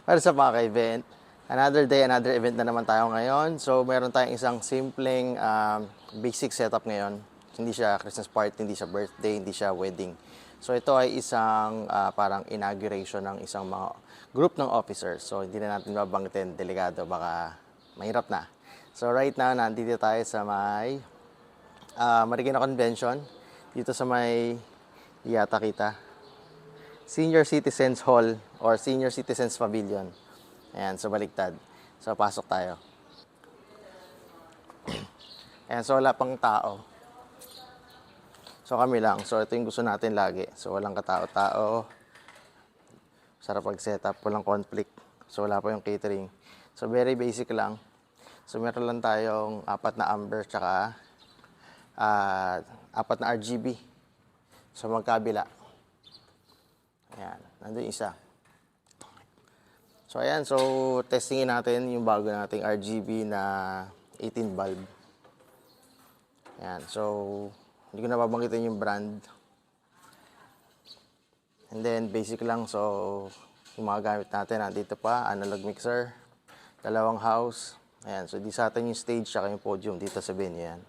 Para sa mga ka-event, another day, another event na naman tayo ngayon. So, meron tayong isang simpleng basic setup ngayon. Hindi siya Christmas party, hindi siya birthday, hindi siya wedding. So, ito ay isang parang inauguration ng isang mga group ng officers. So, hindi na natin babanggitin, delikado, baka mahirap na. So, right now, nandito tayo sa may Marikina Convention. Dito sa may yata kita. Senior Citizens Hall or Senior Citizens Pavilion. Ayan, so baliktad. So, pasok tayo. Ayan, so wala pang tao. So, kami lang. So, ito yung gusto natin lagi. So, walang katao-tao. Sarap pag-setup. Walang conflict. So, wala pa yung catering. So, very basic lang. So, meron lang tayong 4 na amber tsaka 4 na RGB. So, magkabila. Ayan, nandun isa. So, ayan. So, testingin natin yung bago nating RGB na 18 bulb. Ayan. So, hindi ko na babanggitin yung brand. And then, basic lang. So, yung mga gamit natin, nandito pa, analog mixer, 2 house. Ayan. So, di sa atin yung stage tsaka yung podium dito sa venue. Ayan.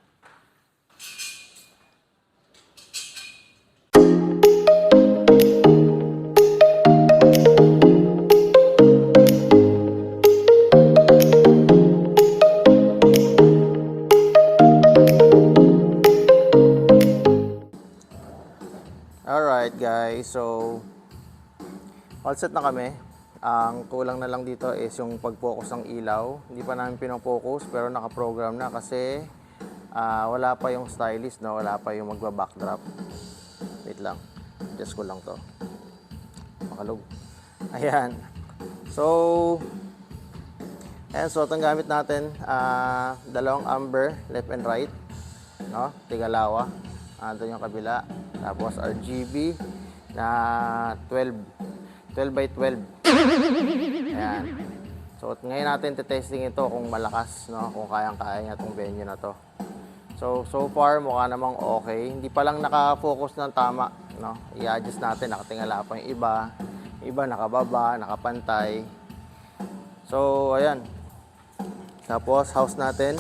Alright guys, so all set na kami. Ang kulang na lang dito is yung pag-focus ng ilaw. Hindi pa namin pinang-focus pero naka-program na kasi wala pa yung stylist, no? Wala pa yung magba-backdrop. Wait lang, adjust ko lang to. Makalog. Ayan. So, ayan, so itong gamit natin, 2 amber, left and right, no? Tigalawa. Doon yung kabila. Tapos RGB na 12 by 12. Ayan. So ngayon natin testing ito kung malakas, no? Kung kayang-kaya niya itong venue na to. So far mukha namang okay. Hindi pa lang naka-focus ng tama, no? I-adjust natin, nakatingala pa yung iba. Iba nakababa, nakapantay. So ayan. Tapos house natin.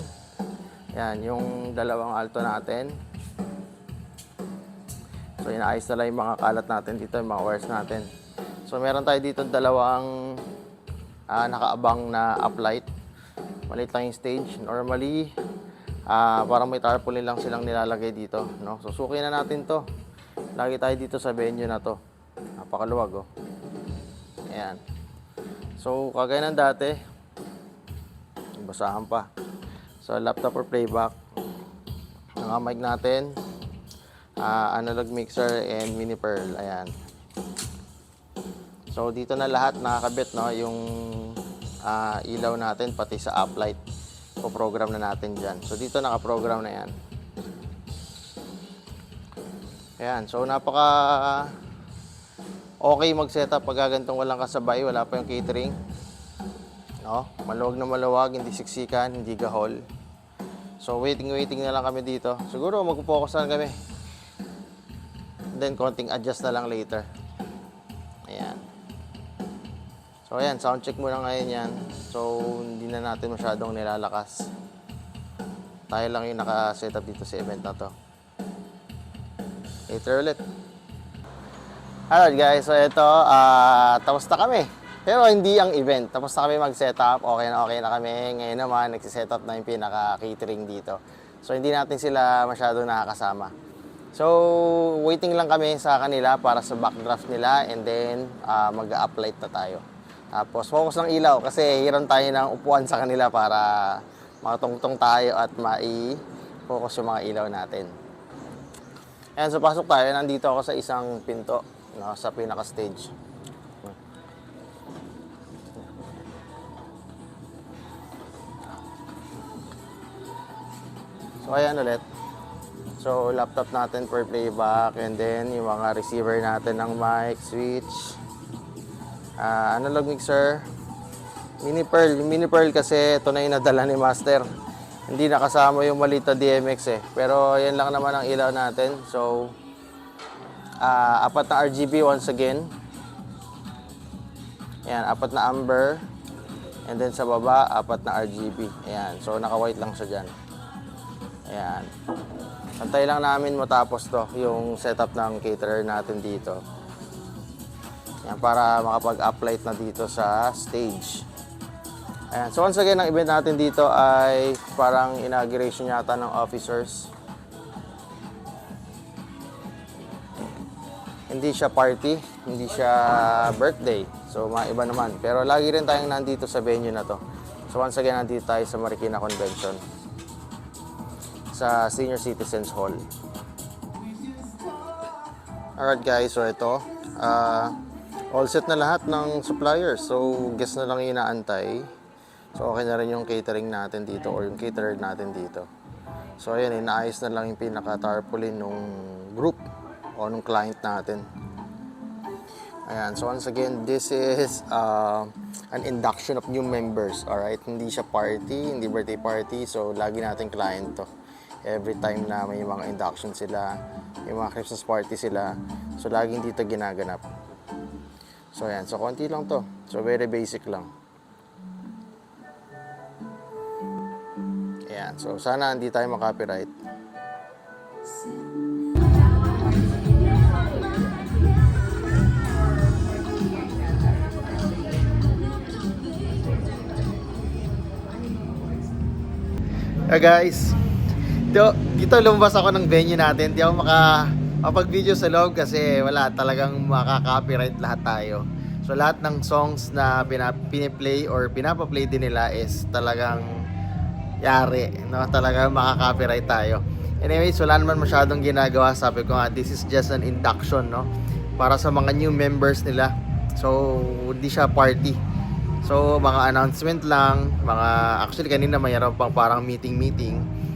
Ayan, yung 2 alto natin. So, inaayos na lang yung mga kalat natin dito, yung mga wires natin. So, meron tayo dito 2 nakaabang na uplight. Maliit lang yung stage. Normally, parang may tarpaulin lang silang nilalagay dito, no? So, suki na natin to. Lagi tayo dito sa venue na to. Napakaluwag, oh. Ayan. So, kagaya ng dati, basahan pa. So, laptop or playback. Ang mic natin. Analog mixer and mini pearl. Ayan. So dito na lahat nakakabit, no, yung ilaw natin pati sa uplight. Po-program na natin diyan. So dito naka-program na 'yan. Ayan. So napaka okay mag-setup pag gantong walang kasabay, wala pa yung catering. No? Maluwag na maluwag, hindi siksikan, hindi gahol. So waiting na lang kami dito. Siguro magpo-focus na kami. Then, konting adjust na lang later. Ayan. So, ayan. Sound check muna ngayon yan. So, hindi na natin masyadong nilalakas. Tayo lang yung naka-setup dito sa event na to. Later ulit. Alright guys. So, ito. Tapos na kami. Pero hindi ang event. Tapos na kami mag-setup. Okay na kami. Ngayon naman, nagsisetup na yung pinaka-catering dito. So, hindi natin sila masyadong nakakasama. So, waiting lang kami sa kanila para sa backdraft nila and then mag-uplight na tayo. Tapos, focus ng ilaw kasi hiram tayo ng upuan sa kanila para makatungtong tayo at mai-focus yung mga ilaw natin. Ayan, so pasok tayo. Nandito ako sa isang pinto, no, sa pinaka-stage. So, ayan ulit. So, laptop natin for playback and then yung mga receiver natin ng mic, switch, analog mixer, mini pearl. Yung mini pearl kasi ito na yung nadala ni Master. Hindi nakasama yung maliit na DMX eh. Pero yan lang naman ang ilaw natin. So, 4 na RGB once again. Ayan, 4 na amber. And then sa baba, 4 na RGB. Ayan, so naka-white lang siya dyan. Ayan. Antay lang namin matapos to, yung setup ng caterer natin dito. Ayan, para makapag-uplight na dito sa stage. Ayan, so once again, ang event natin dito ay parang inauguration yata ng officers. Hindi siya party, hindi siya birthday. So, maiba naman. Pero lagi rin tayong nandito sa venue na to. So, once again, nandito tayo sa Marikina Convention. Sa Senior Citizens Hall. Alright guys, so ito. All set na lahat ng suppliers. So, guess na lang yung inaantay. So, okay na rin yung catering natin dito or yung caterer natin dito. So, ayan, inaayos na lang yung pinaka-tarpaulin nung group o nung client natin. Ayan, so once again, this is an induction of new members, alright? Hindi siya party, hindi birthday party, so lagi natin client to. Every time na may mga induction sila, may mga Christmas party sila, so laging dito ginaganap. So ayan, so konti lang to. So very basic lang. Ayan, so sana hindi tayo makapiright. Guys, dito lumabas ako ng venue natin. Di ako makapag-video sa loob kasi wala, talagang makaka-copyright lahat tayo. So lahat ng songs na piniplay or pinapaplay din nila is talagang yari, no? Talagang makaka-copyright tayo. Anyways, wala naman masyadong ginagawa. Sabi ko nga, this is just an induction, no? Para sa mga new members nila. So, hindi siya party. So, mga announcement lang, actually kanina mayroon pang parang meeting.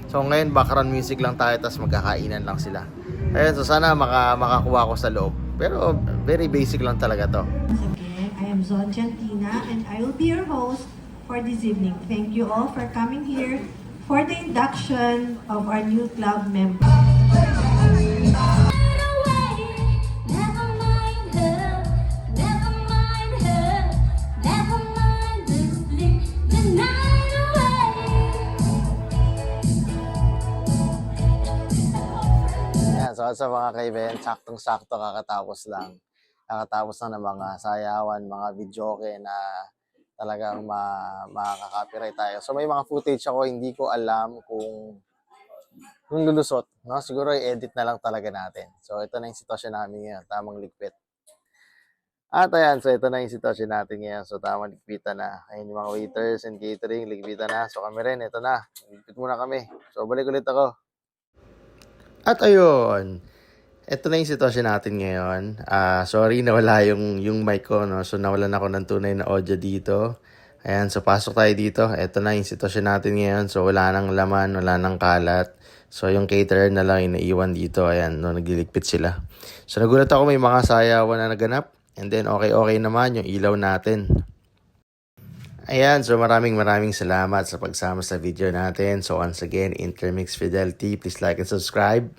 So, ngayon background music lang tayo, tapos magkakainan lang sila. Ayun, so sana makakuha ko sa loob. Pero, very basic lang talaga to. Again, I am Zon Gentina and I will be your host for this evening. Thank you all for coming here for the induction of our new club members. So sa mga kaibigan, saktong-sakto kakatapos lang ng mga sayawan, mga videoke na talagang makaka-copyright tayo. So may mga footage ako, hindi ko alam kung lulusot, no? Siguro i-edit na lang talaga natin. So ito na yung sitwasyon namin ngayon, tamang ligpit. At ayan, so ito na yung sitwasyon natin ngayon. So tamang ligpitan na. Ayun yung mga waiters and catering, ligpitan na. So kami rin, ito na. Ligpit muna kami. So balik ulit ako. At ayun, ito na yung sitwasyon natin ngayon. Sorry, nawala yung mic ko, no? So nawalan ako ng tunay na audio dito. Ayan, so pasok tayo dito. Ito na yung sitwasyon natin ngayon. So wala nang laman, wala nang kalat. So yung caterer na lang inaiwan dito. Ayan, no, nagliligpit sila. So nagulat ako, may mga sayawan na naganap. And then okay naman yung ilaw natin. Ayan, so maraming salamat sa pagsama sa video natin. So once again, Intermix Fidelity, please like and subscribe.